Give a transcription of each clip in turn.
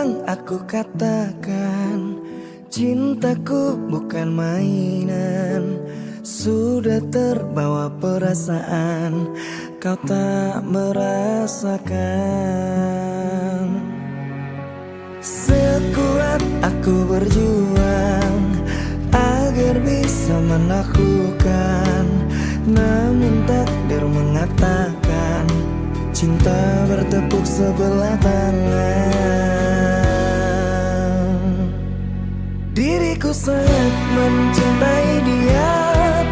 yang aku katakan, cintaku bukan mainan. Sudah terbawa perasaan, kau tak merasakan. Sekuat aku berjuang agar bisa menaklukkan, namun takdir mengatakan cinta bertepuk sebelah tangan. Diriku sangat mencintai dia,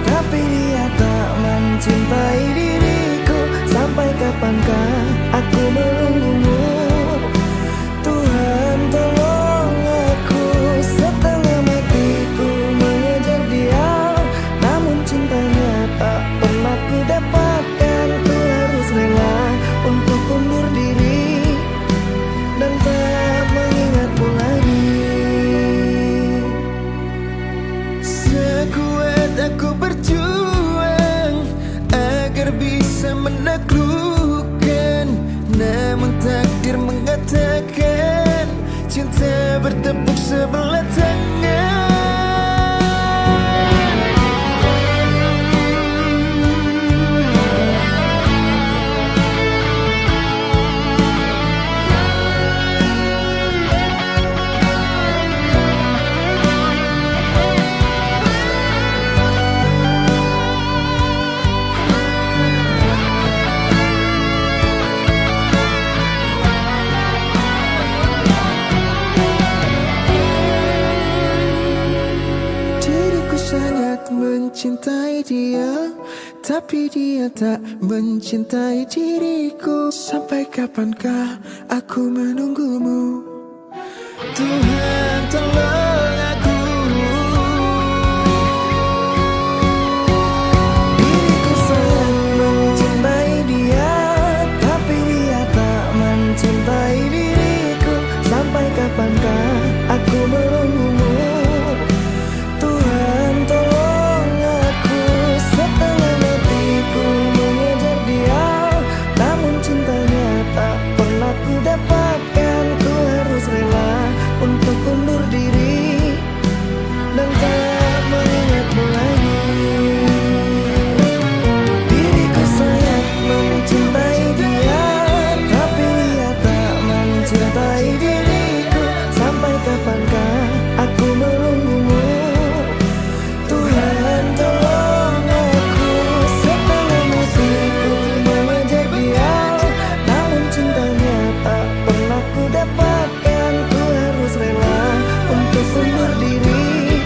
tapi dia tak mencintai diriku. Sampai kapankah aku menunggumu? Tuhan tolong aku, setengah matiku mengejar dia, namun cintanya tak pernah ku dapatkan. Ku harus rela untuk undur diri dan tak mengingatmu lagi. Sekuat aku berjuang agar bisa menaklukkan, namun takdir mengatakan cinta bertepuk sebelah tangan. Sangat mencintai dia, tapi dia tak mencintai diriku. Sampai kapankah aku menunggumu? Tuhan tolong aku. Diriku sangat mencintai dia, tapi dia tak mencintai diriku. Sampai kapankah aku menunggumu? Dapatkan, ku harus rela untuk undur diri dan tak mengingatmu lagi. Diriku sangat mencintai dia, tapi dia tak mencintai diriku. Sampai kapankah aku menunggumu? Tuhan tolong aku, setengah matiku mengejar dia, namun cintanya tak pernah ku dapatkan. Ku harus rela untuk undur diri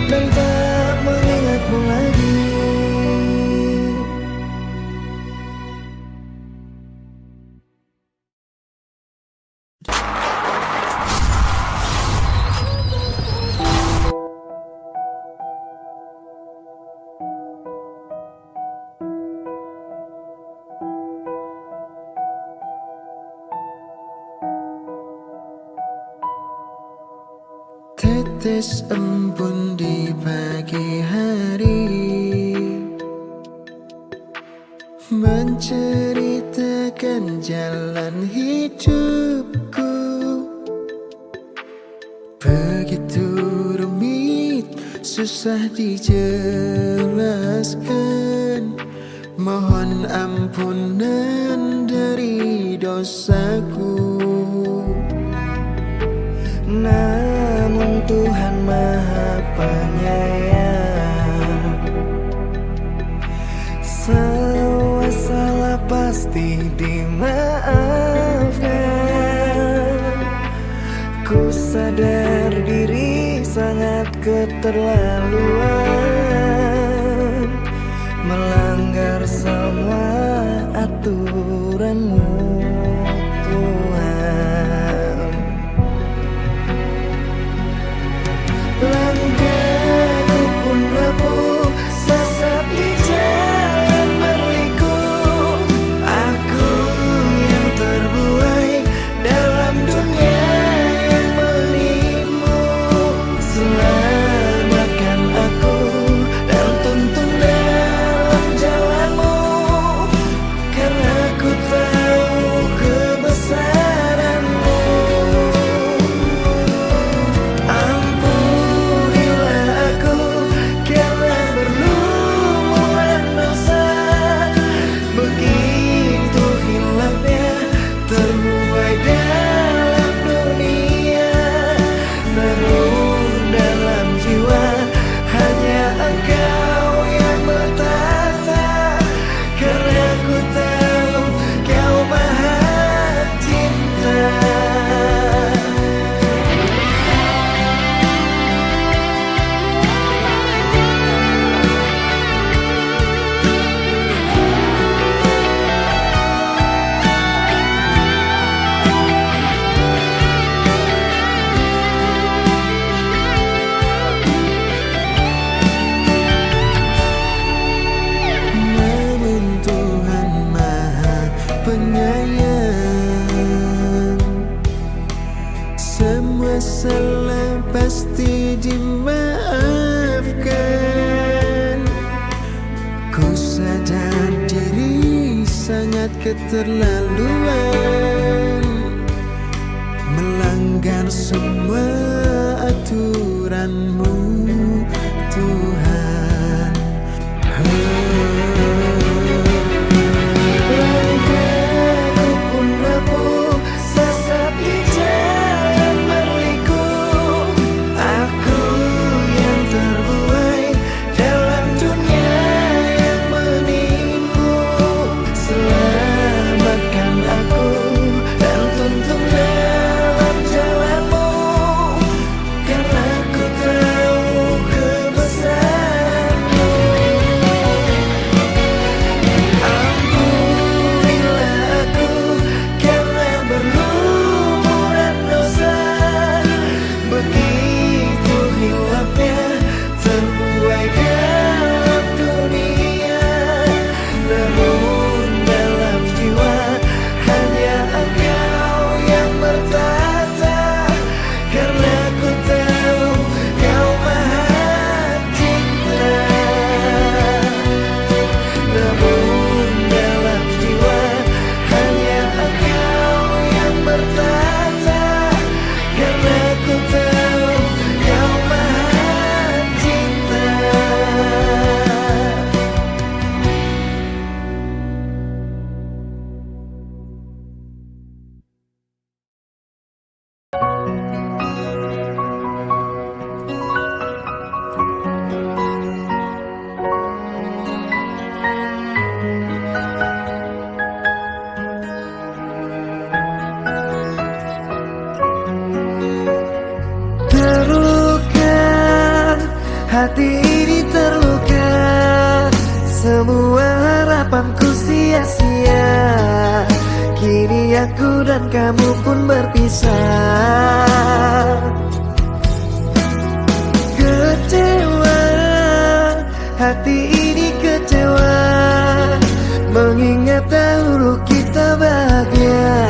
dan tak mengingatmu lagi. Tetes embun di pagi hari menceritakan jalan hidupku. Begitu rumit, susah dijelaskan. Mohon ampunan dari dosaku. Namun Tuhan Maha Penyayang, semua salah pasti dimaafkan. Ku sadar diri sangat keterlaluan, melanggar semua aturan-Mu Tuhan. Langkahku pun rapuh, sesat di jalan berliku. Aku yang terbuai dalam dunia yang menipu. Selamatkan aku Semua salah pasti dimaafkan. Ku sadar diri sangat keterlaluan, melanggar semua aturan-Mu, Tuhan. Langkahku pun rapuh, sesat di jalan berliku. Aku yang terbuai dalam dunia yang menipu. Selamatkan aku dan tuntun dalam jalan-Mu, karena ku tahu kebesaran-Mu. Ampunilah aku karena berlumuran dosa, begitu hilapnya terbuai dalam dunia. Namun dalam jiwa hanya Engkau yang bertata, karena ku tahu Kau Maha Cinta. Namun dalam jiwa hanya Engkau yang bertata, karena ku tahu Kau Maha Cinta. Terluka, hati ini terluka. Semua harapanku sia-sia. Kini aku dan kamu pun berpisah. Kecewa, hati ini kecewa, mengingat dahulu kita bahagia.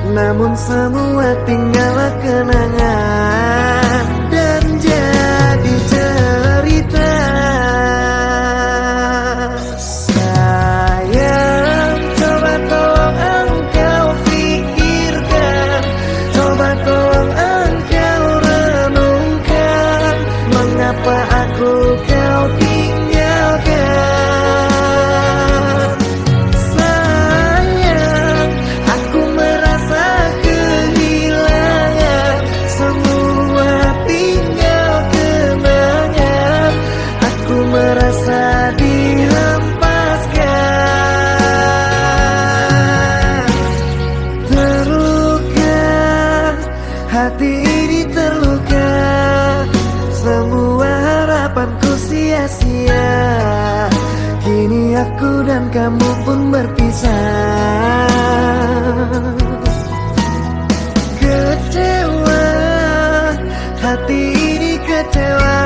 Namun semua tinggallah kenangan dan jadi cerita. Sayang, coba tolong engkau pikirkan, coba tolong engkau renungkan, mengapa aku kau tinggalkan. Sayang, aku merasa kehilangan, semua tinggal kenangan. Aku merasa dihempaskan. Terluka, hati ini terluka. Semua harapanku sia-sia. Kini aku dan kamu pun berpisah. Kecewa, hati ini kecewa,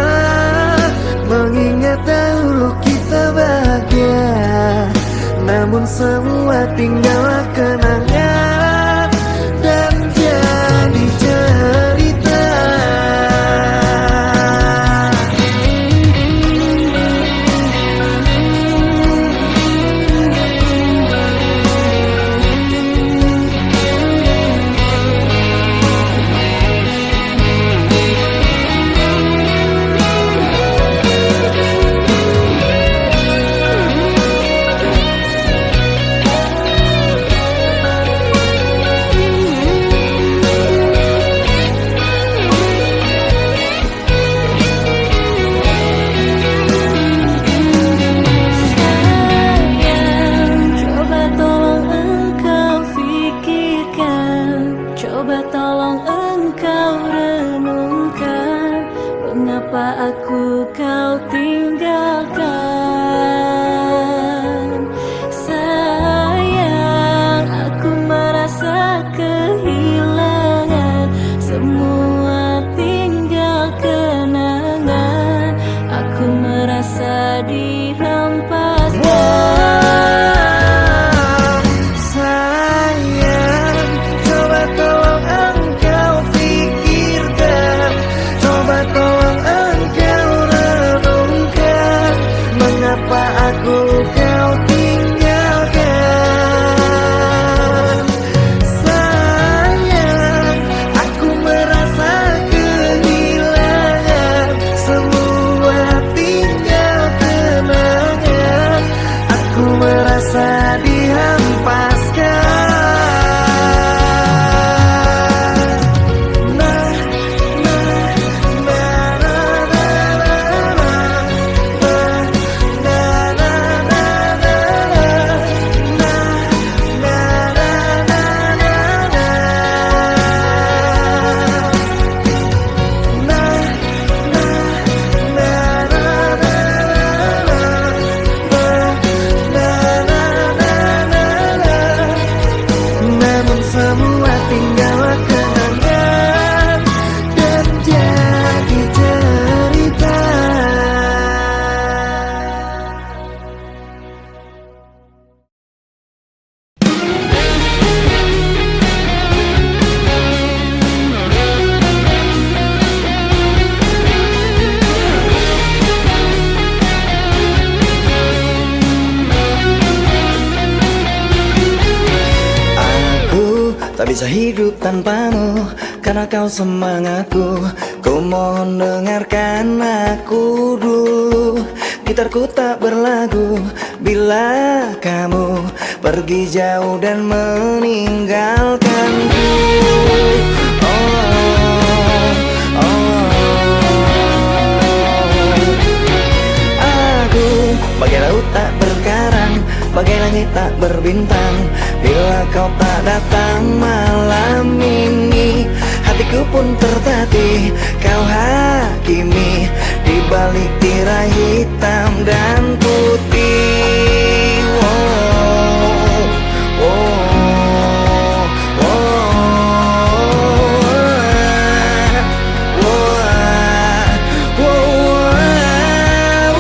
mengingat dahulu kita bahagia. Namun semua tinggallah kenangan dan jadi cerita. Sayang, coba tolong engkau pikir. bisa hidup tanpamu, karena kau semangatku. Ku mohon dengarkan aku dulu. Gitarku tak berlagu bila kamu pergi jauh dan meninggalkanku. Aku bagai laut tak berkarang, bagai langit tak berbintang. Bila kau tak datang malam ini, hatiku pun tertatih. Kau hakimi di balik tirai hitam dan putih. Wow, wow, wow, wow,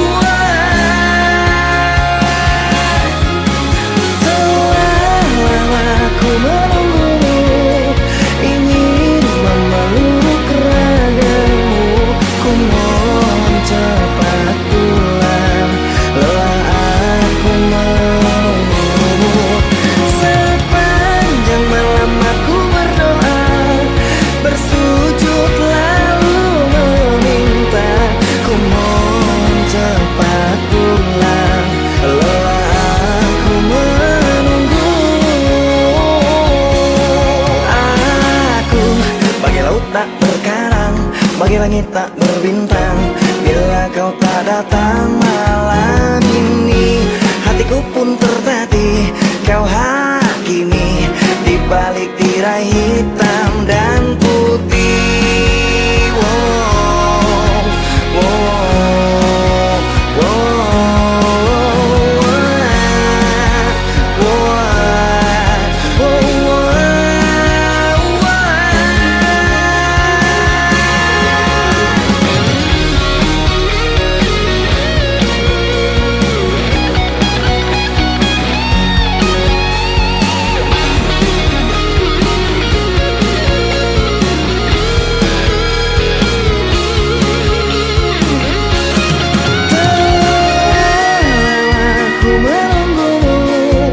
telah lama ku menunggumu, ingin memeluk ragamu. Ku mohon cepat pulang, lelah aku menunggumu. Sepanjang malam aku berdoa, bersujud lalu meminta. Ku mohon cepat pulang, lelah aku menunggu. Aku bagai laut tak berkarang, bagai langit tak berbintang. Bila kau tak datang malam ini, hatiku pun tertatih. Kau hakimi di balik tirai hitam dan putih. Wow, wow, wow, wow, wow. Aku menunggumu,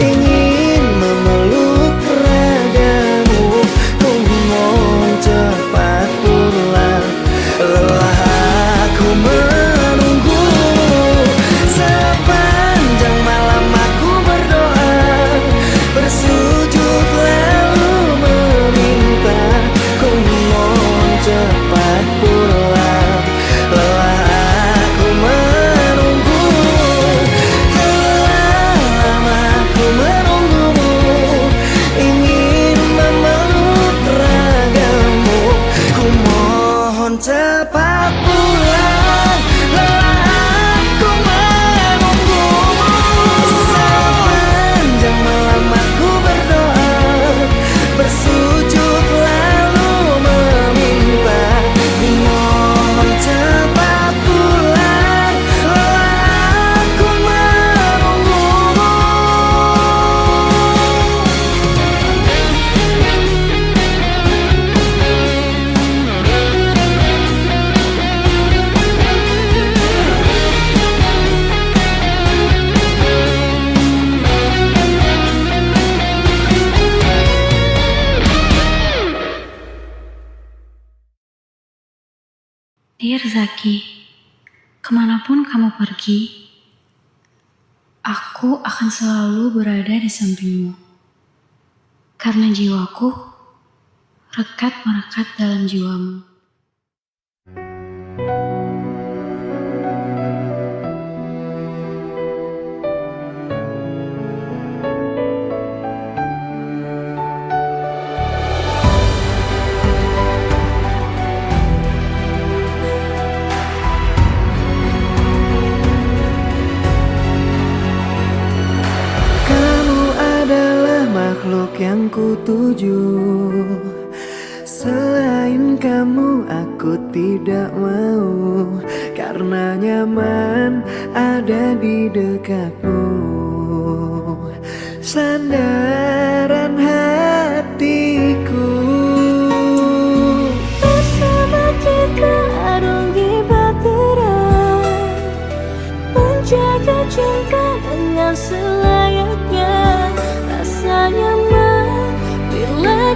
ingin memeluk ragamu. Ku mohon cepat pulang, lelah aku menunggu. Sepanjang malam aku berdoa, bersujud lalu meminta. Ku mohon cepat pulang, lelah aku menunggu. Telah lama aku menunggumu, ingin memeluk ragamu. Ku mohon cepat pulang, lelah aku menunggumu. Sepanjang malam aku berdoa, bersujud lalu meminta. Ku mohon cepat pulang, lelah aku menunggumu. Dear Zaki, kemanapun kamu pergi, aku akan selalu berada di sampingmu. Karena jiwaku rekat merekat dalam jiwamu. Kamu adalah makhluk yang kutuju. Selain kamu aku tidak mau, karena nyaman ada di dekatmu. Sandaran hatiku. Bersama kita arungi bahtera, menjaga cinta dengan selayaknya. Rasa nyaman bila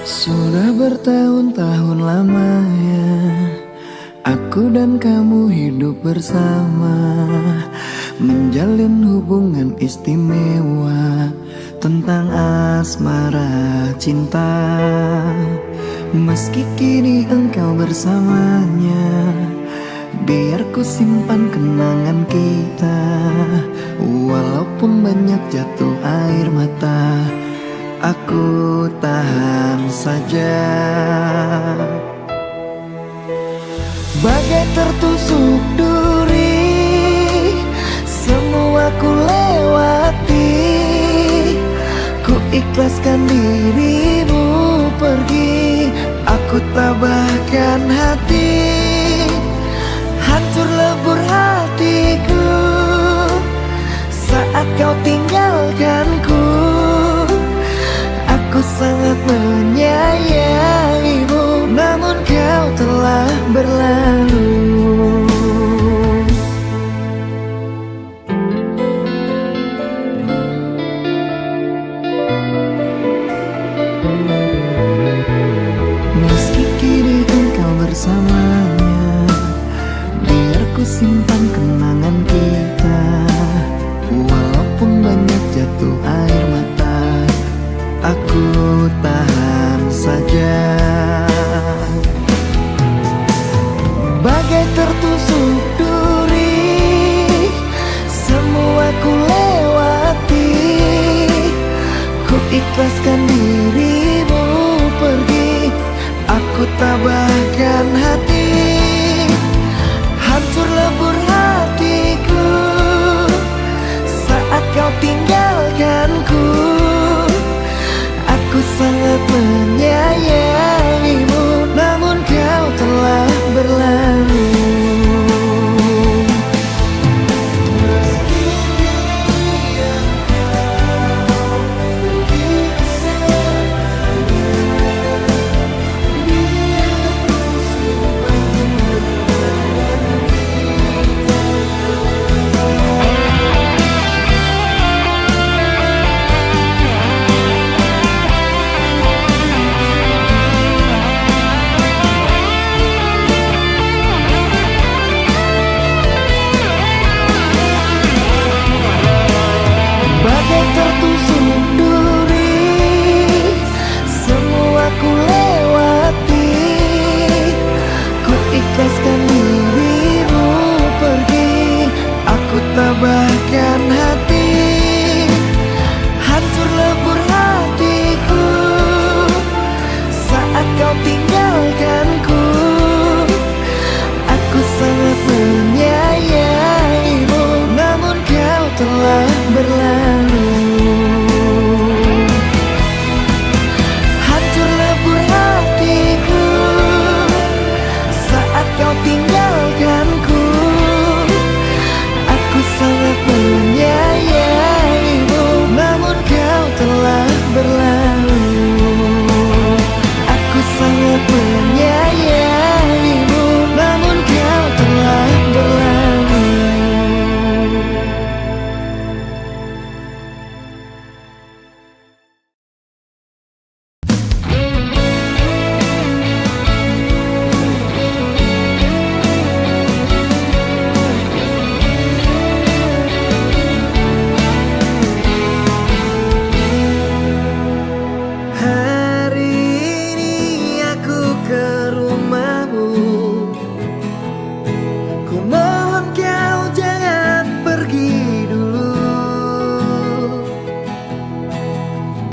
Sudah bertahun-tahun lamanya aku dan kamu hidup bersama, menjalin hubungan istimewa tentang asmara cinta. Meski kini engkau bersamanya, biar ku simpan kenangan kita. Walaupun banyak jatuh air mata, aku tahan saja. Bagai tertusuk duri, semua ku lewati. Ku ikhlaskan dirimu pergi, aku tabahkan hati. Hancur lebur hatiku saat kau tinggalkanku. Aku sangat menyayangimu, namun kau telah berlalu. Meski kini engkau bersamanya, biar ku simpan kenangan kita. Walaupun banyak jatuh air mata, aku tahan saja. Bagai tertusuk duri, semua ku lewati. Ku ikhlaskan dirimu pergi, aku tabahkan hati. Hancur lebur hatiku saat kau tinggalkanku. Aku sangat menyayangimu, namun kau telah berlalu. Bagai tertusuk duri, semua ku lewati. Ku ikhlaskan dirimu pergi, aku tabahkan hati. Hancur lebur hatiku saat kau tinggalkanku. Aku sangat menyayangimu, namun kau telah berlalu. Hancur lebur hatiku saat kau tinggalkanku. Aku sangat menyayangimu, namun kau telah berlalu. Aku sangat menyayangimu, namun kau telah berlalu. Hari ini aku ke rumahmu. Ku mohon kau jangan pergi dulu,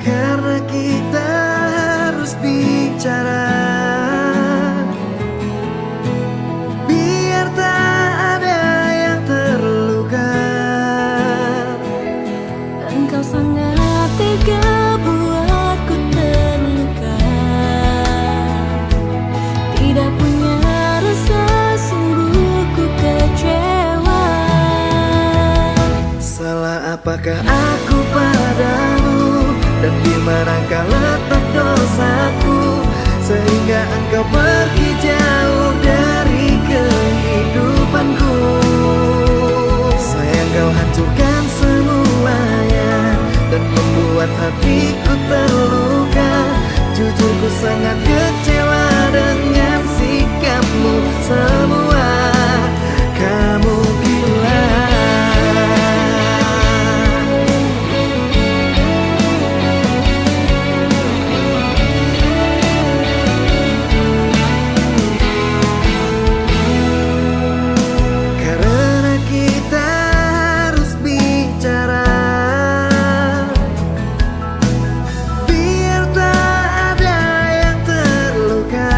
karena kita harus bicara. Biar tak ada yang terluka. Engkau sangat tega buatku terluka. Tidak punya rasa, sungguh ku kecewa. Salah apakah aku padamu, dan di manakah letak dosaku, sehingga engkau pergi jauh dari kehidupanku. Sayang, kau hancurkan semuanya dan membuat hatiku terluka. Jujur ku sangat kecewa dengan sikapmu. Semua kamu gila. Karena kita harus bicara, biar tak ada yang terluka.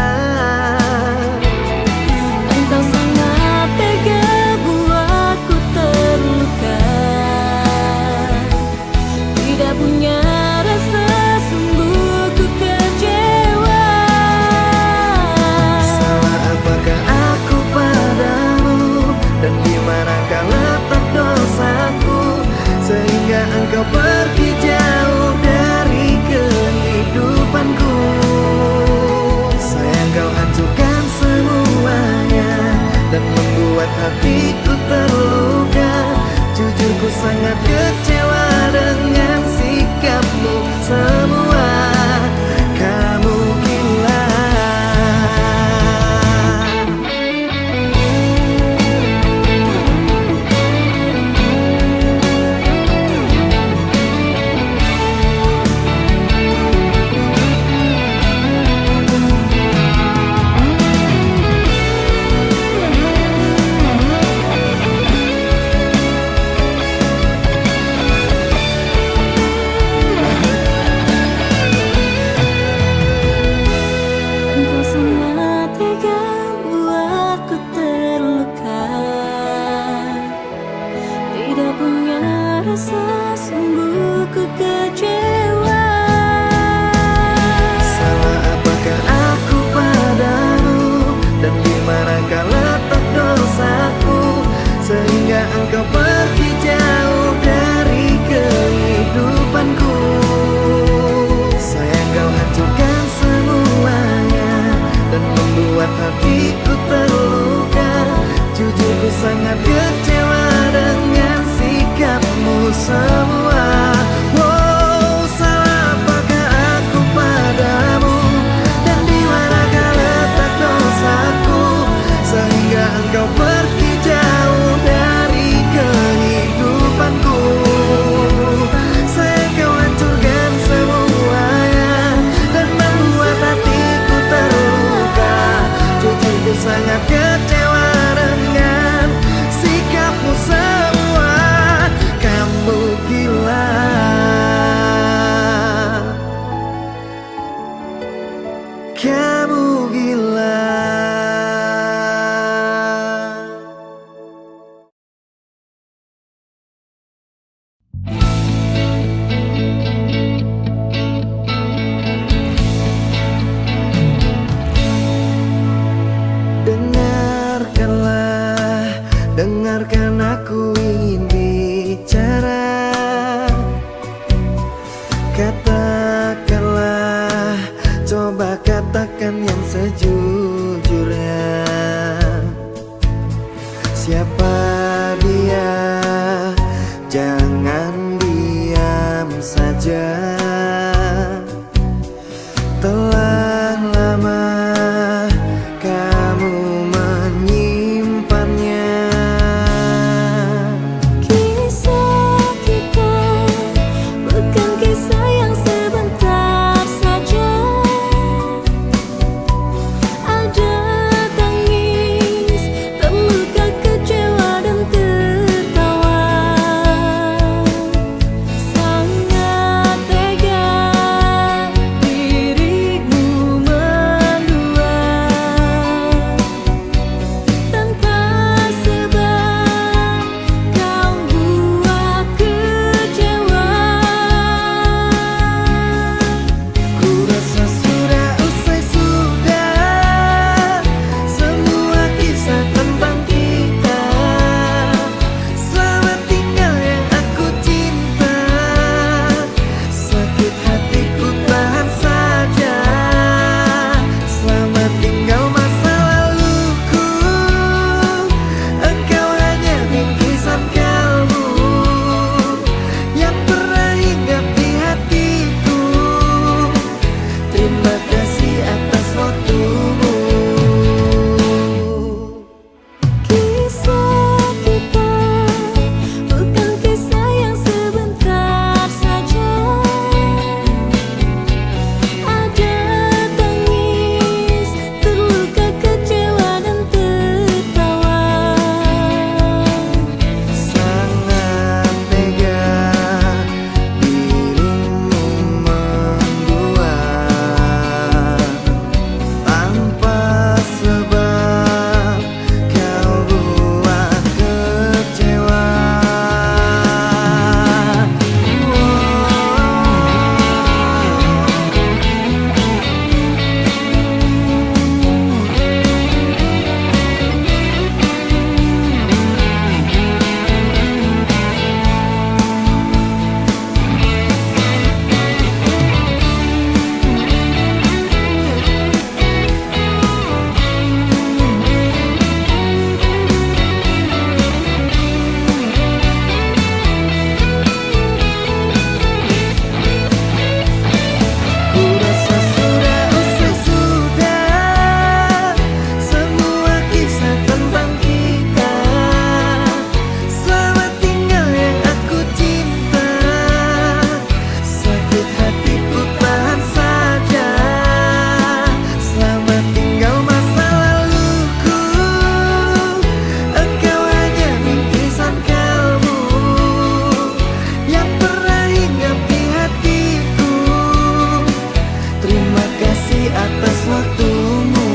atas waktumu.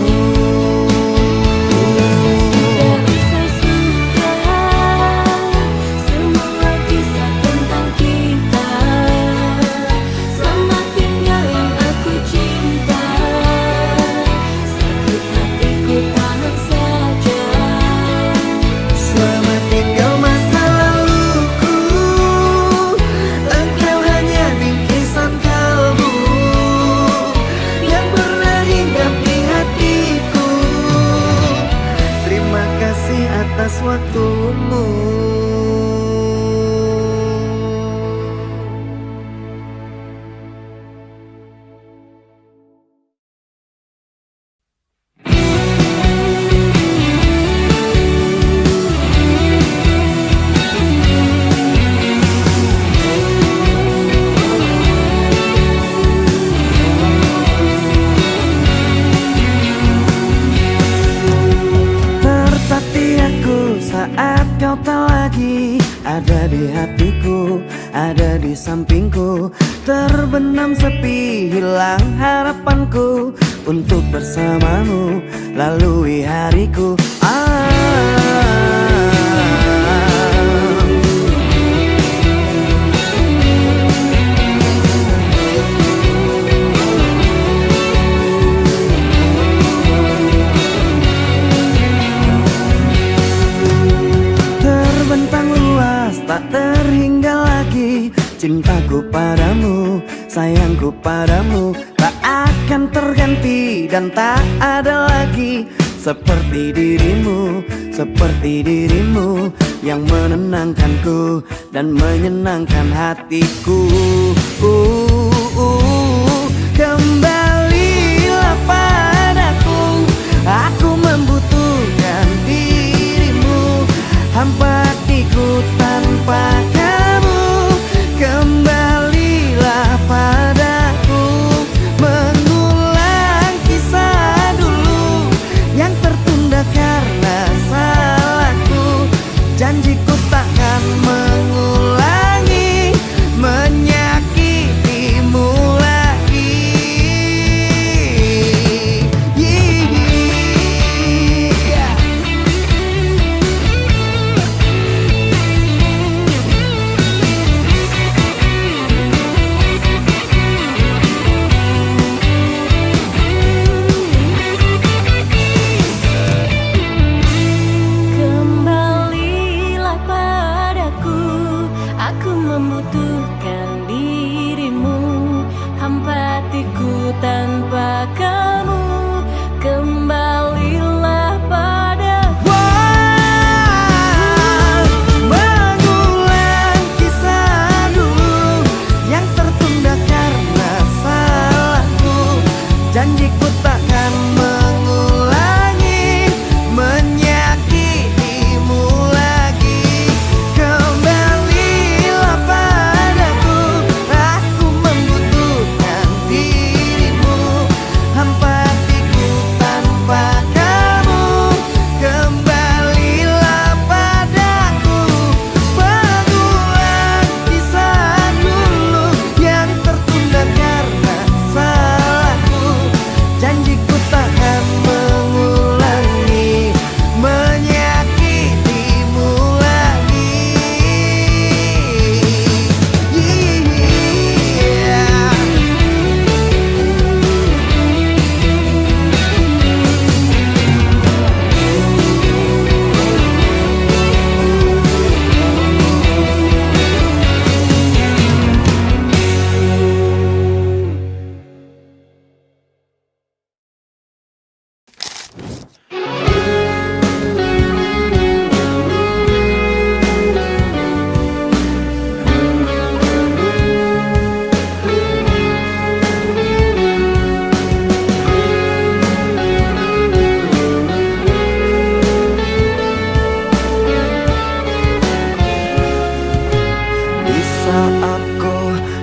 Atas waktumu. Saat kau tak lagi ada di hatiku, ada di sampingku, terbenam sepi, hilang harapanku untuk bersamamu lalui hariku. Tak terhingga lagi cintaku padamu, sayangku padamu tak akan terganti dan tak ada lagi seperti dirimu yang menenangkanku dan menyenangkan hatiku. Kembalilah padaku, aku membutuhkan dirimu, hampa hatiku tanpa kamu. Kembalilah padaku, mengulang kisah dulu yang tertunda karena salahku. Janjiku takkan mengulangi menyakitimu lagi. Membutuhkan dirimu, hampa hatiku tanpa kamu. Kembalilah padaku, mengulang kisah dulu yang tertunda karena salahku. Janjiku takkan mengulangi menyakitimu lagi.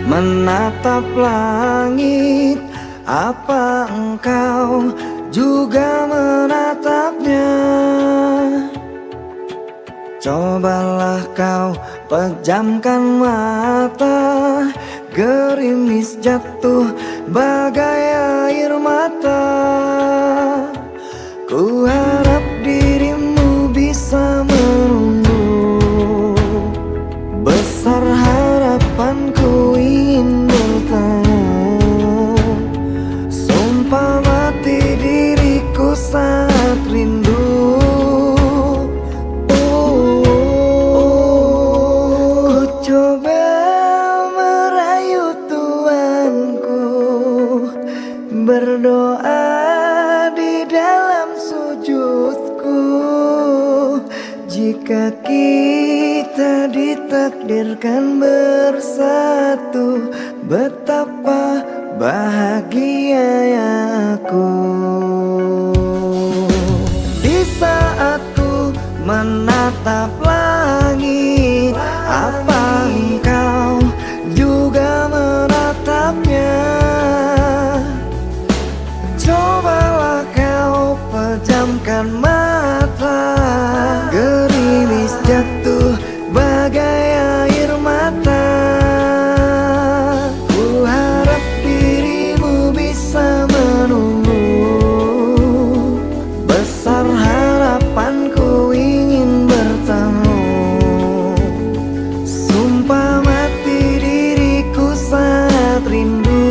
menatap langit, apa engkau juga menatapnya? Cobalah kau pejamkan mata, Gerimis jatuh bagai air mata. Ku harap dirimu bisa menunggu. Besar harapanku ingin bertemu. Sumpah mati diriku saat rindu. Ku coba merayu Tuanku, berdoa di dalam sujudku. Jika kita ditakdirkan bersatu, betapa bahagianya aku. Di saat ku menatap langit, apa engkau juga menatapnya? Cobalah kau pejamkan mata. Gerimis jatuh bagai air mata. Ku harap dirimu bisa menunggu. Besar harapanku ingin bertemu. Sumpah mati diriku saat rindu.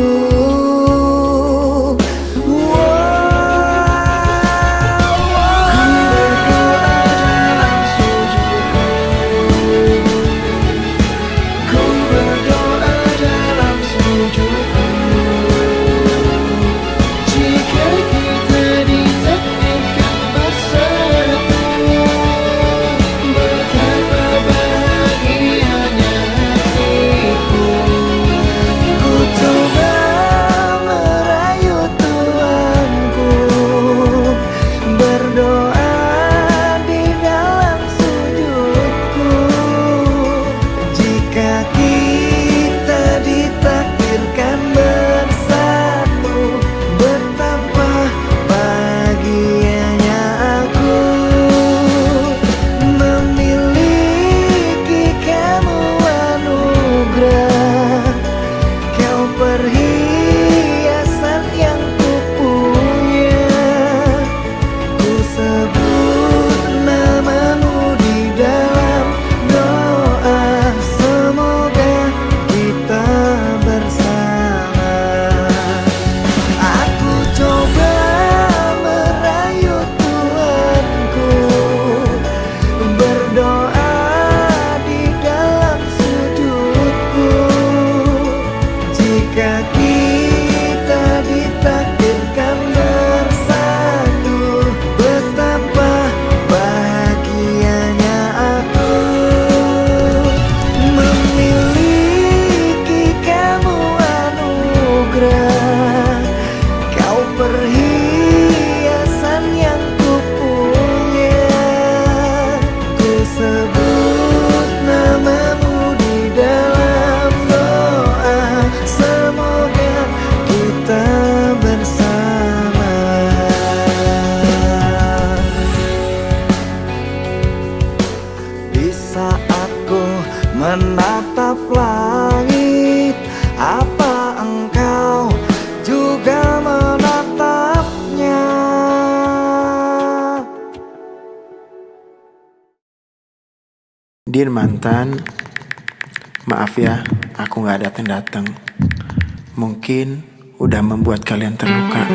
Menatap langit, apa engkau juga menatapnya? Dear mantan, maaf ya, aku gak datang-datang. Mungkin udah membuat kalian terluka.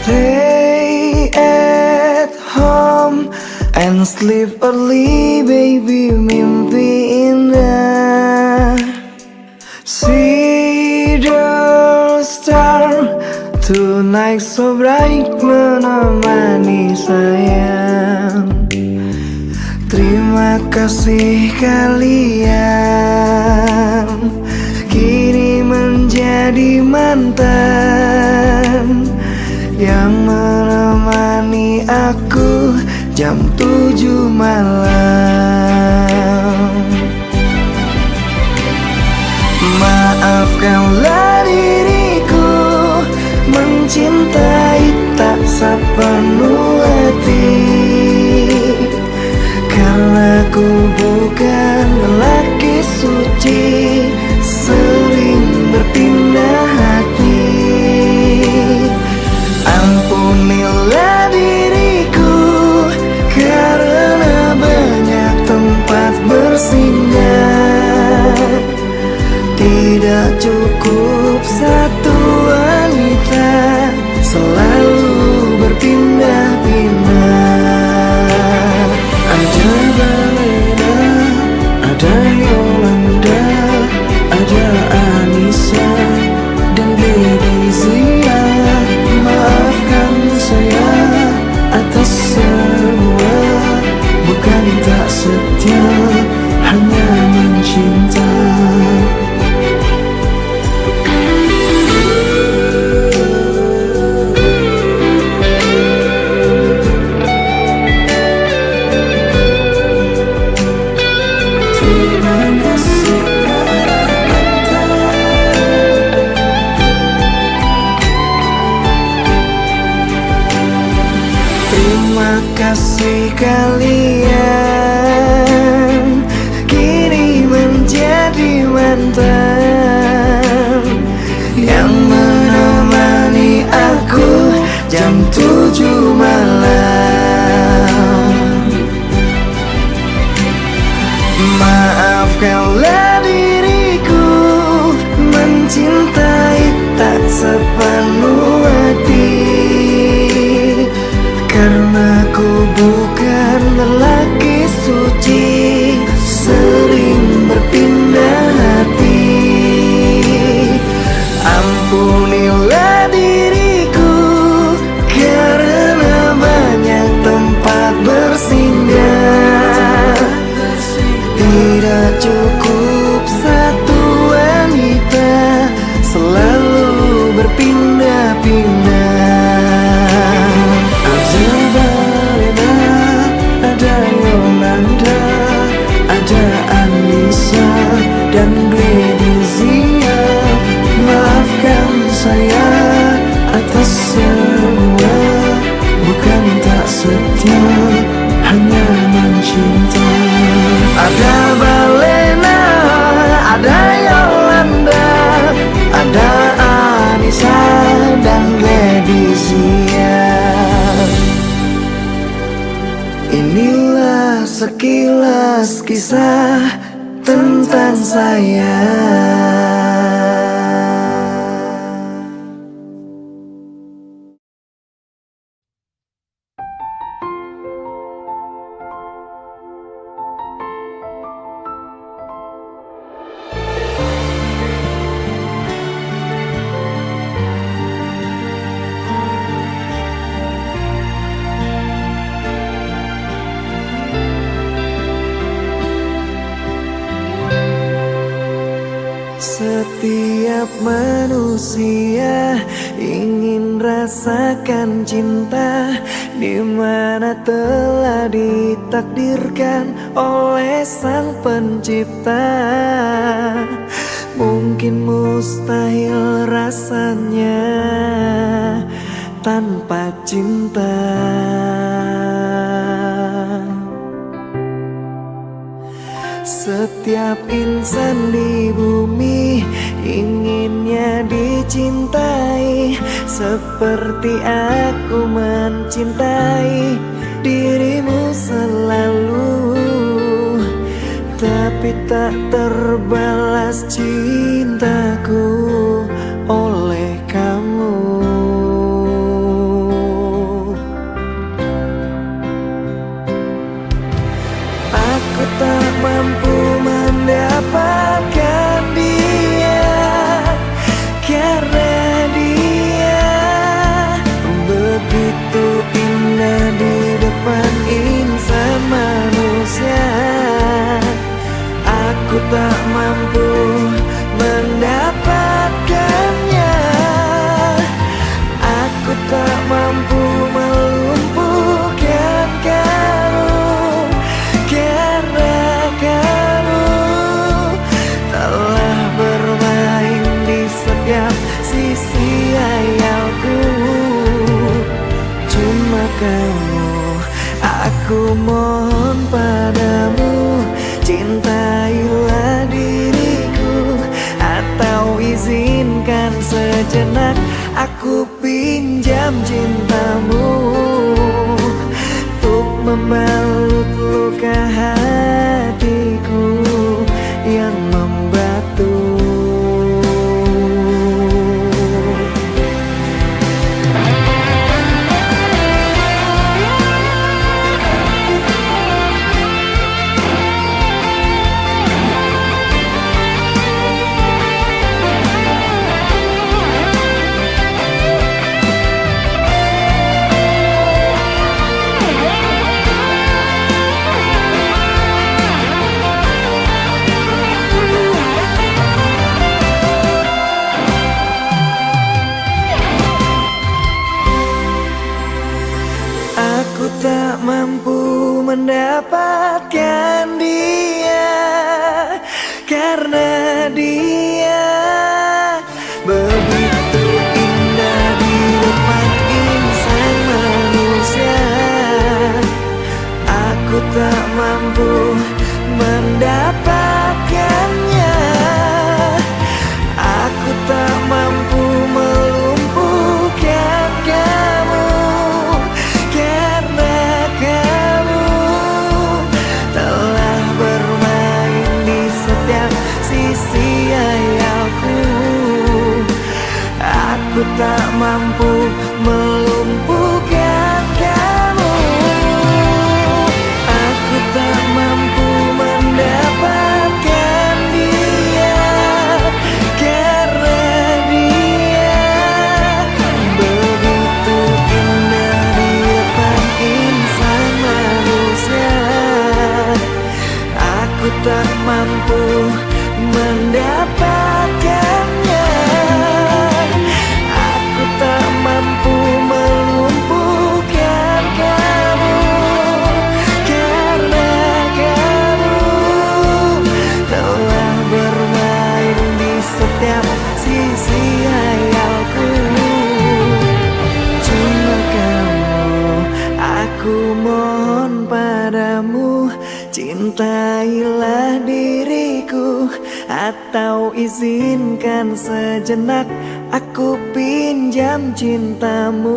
Stay at home and sleep early, baby, mimpi indah. See the star tonight so bright, menemani sayang. Terima kasih kalian kini menjadi mantan yang menemani aku jam 7 malam. sepenuh hati. Karena ku bukan lelaki suci, sering berpindah hati. Ampunilah diriku karena banyak tempat bersinggah. Tidak cukup satu wanita, selalu berpindah-pindah. Ada Balena, ada Yolanda, ada Anissa dan Gledizia. Maafkan saya atas semua, bukan tak setia, hanya mencinta. Terima kasih kalian kini menjadi mantan yang menemani aku jam 7 malam. Maafkanlah diriku mencintai tak sepenuh hati. Karena ku bukan lelaki suci, sering berpindah hati. Ampunilah diriku karena banyak tempat bersinggah. Tidak cukup satu wanita, selalu berpindah-pindah. Ada Balena, ada Yolanda, ada Anissa dan Gledizia. Maafkan saya atas semua, bukan tak setia, hanya mencinta. Ada Balena, ada Yolanda, ada Anissa dan Gledizia. Inilah sekilas kisah tentang saya. Setiap manusia ingin rasakan cinta, di mana telah ditakdirkan oleh Sang Pencipta. Mungkin mustahil rasanya tanpa cinta. Setiap insan di bumi inginnya dicintai, seperti aku mencintai dirimu selalu. Tapi tak terbalas cintaku oleh kamu. Aku tak mampu mendapatkan dia, karena dia begitu indah di depan insan manusia. Aku tak mampu mendapatkannya. Aku tak mampu melumpuhkan kamu, karena kamu telah bermain di setiap sisi hayalku. Cuma Aku pinjam cintamu untuk membalut luka hatiku yang membatu. Aku tak mampu mendapatkan dia, karena dia begitu indah di depan insan manusia. Aku tak mampu mendapatkannya. Aku tak mampu melumpuhkan kamu, karena kamu telah bermain di setiap sisi hayalku. Aku tak mampu melumpuhkan kamu. Aku tak mampu mendapatkan dia, karena dia begitu indah di depan insan manusia. Aku tak mampu mendapatkannya. Aku tak mampu melumpuhkan kamu, karena kamu telah bermain di setiap sisi hayalku. Cuma kamu, aku mohon padamu, cintailah diriku, atau izinkan sejenak aku pinjam cintamu.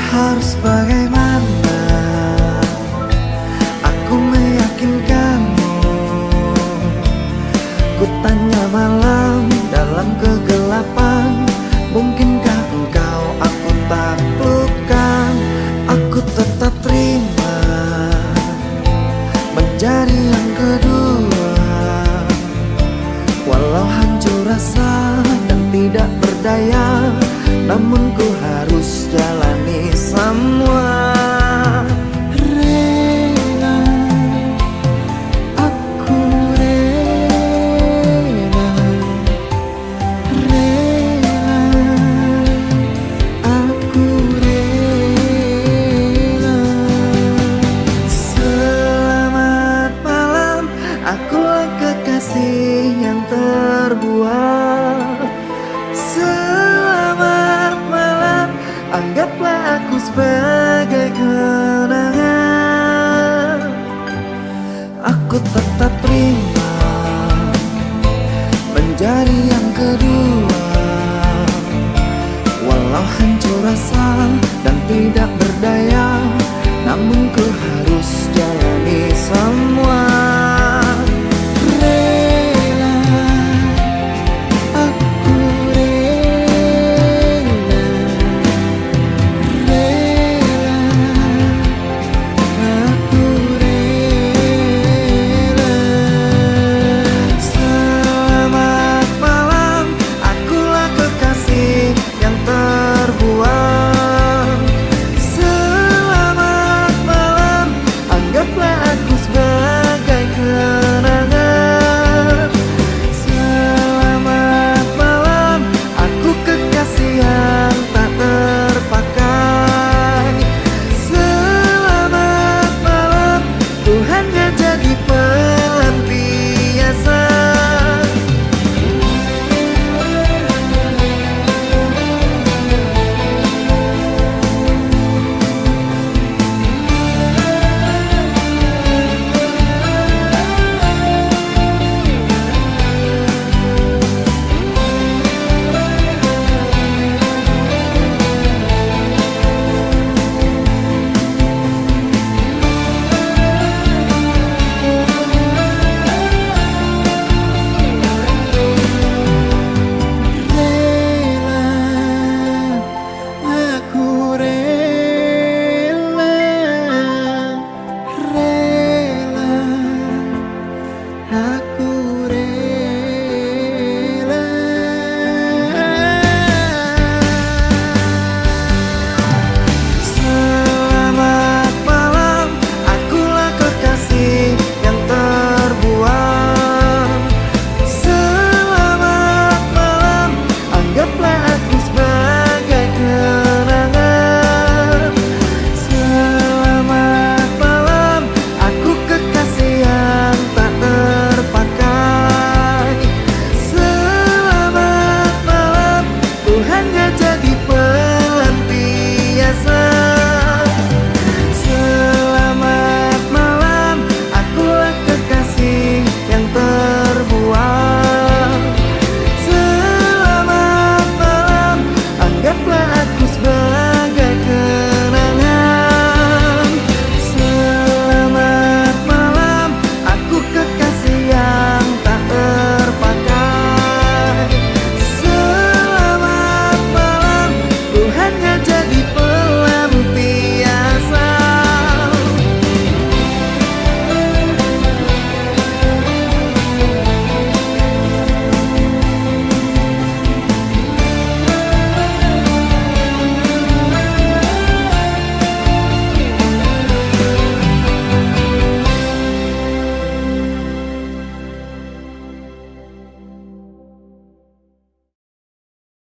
Harus bagaimana aku meyakinkanmu? Ku tanya malam dalam kegelapan, mungkinkah engkau aku taklukkan? Aku tetap terima menjadi yang kedua, walau hancur rasa dan tidak berdaya, namun ku harus jalani semua. Rela, aku rela, rela, aku rela. Selamat malam, akulah kekasih yang terbuang. Selamat malam, anggaplah aku sebagai kenangan. Aku tetap terima menjadi yang kedua, walau hancur rasa dan tidak berdaya, namun ku harus jalani semua.